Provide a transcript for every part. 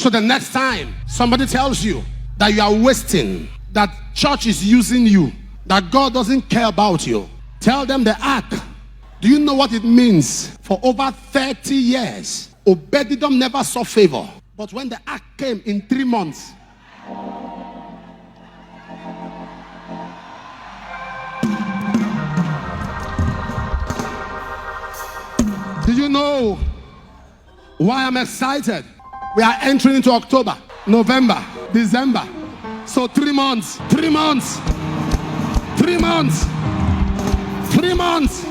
So the next time somebody tells you that you are wasting, that church is using you, that God doesn't care about you, tell them the ark. Do you know what it means? For over 30 years, Obed-Edom never saw favor. But when the ark came in 3 months, do you know why I'm excited? We are entering into October, November, December. So 3 months, 3 months, 3 months, 3 months,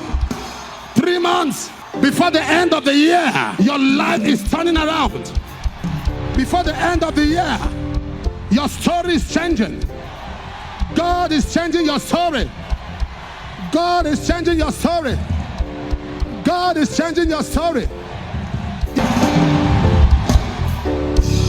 3 months. Before the end of the year, your life is turning around. Before the end of the year, your story is changing. God is changing your story. God is changing your story. God is changing your story.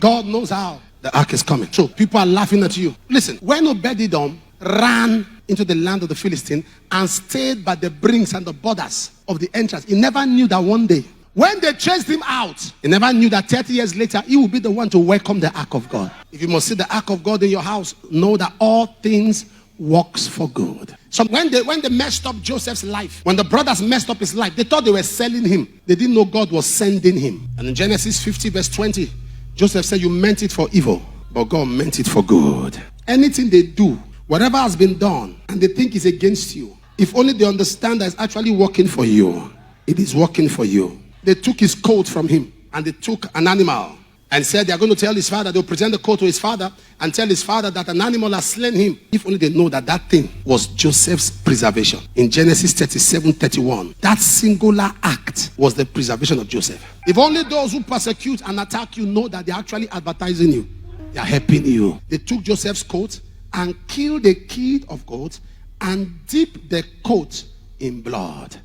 God knows how the ark is coming. So people are laughing at you. Listen, when Obed-Edom ran into the land of the Philistine and stayed by the brinks and the borders of the entrance, he never knew that one day, when they chased him out, he never knew that 30 years later, he will be the one to welcome the ark of God. If you must see the ark of God in your house, know that all things works for good. So when they messed up Joseph's life, when the brothers messed up his life, they thought they were selling him. They didn't know God was sending him. And in Genesis 50 verse 20, Joseph said, you meant it for evil, but God meant it for good. Anything they do, whatever has been done, and they think is against you, if only they understand that it's actually working for you, it is working for you. They took his coat from him, and they took an animal, and said they are going to tell his father, they'll present the coat to his father, and tell his father that an animal has slain him. If only they know that that thing was Joseph's preservation. In Genesis 37:31, that singular act was the preservation of Joseph. If only those who persecute and attack you know that they're actually advertising you, they are helping you. They took Joseph's coat and killed a kid of goat and dipped the coat in blood.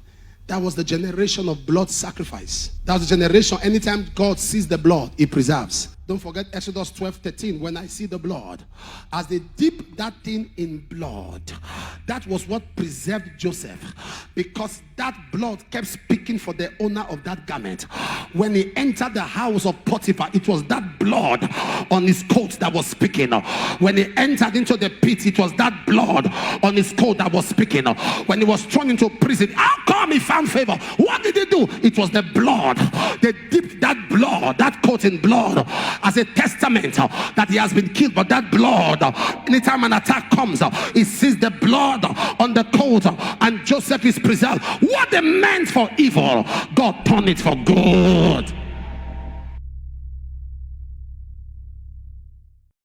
That was the generation of blood sacrifice. That was the generation, anytime God sees the blood, he preserves. Don't forget Exodus 12:13. When I see the blood, as they dip that thing in blood, that was what preserved Joseph, because that blood kept speaking for the owner of that garment. When he entered the house of Potiphar, it was that blood on his coat that was speaking. When he entered into the pit, it was that blood on his coat that was speaking. When he was thrown into prison, how come he found favor? What did he do? It was the blood. They dipped that blood, that coat in blood, as a testament that he has been killed. But that blood, anytime an attack comes, he sees the blood on the coat, and Joseph is preserved. What they meant for evil, God turned it for good.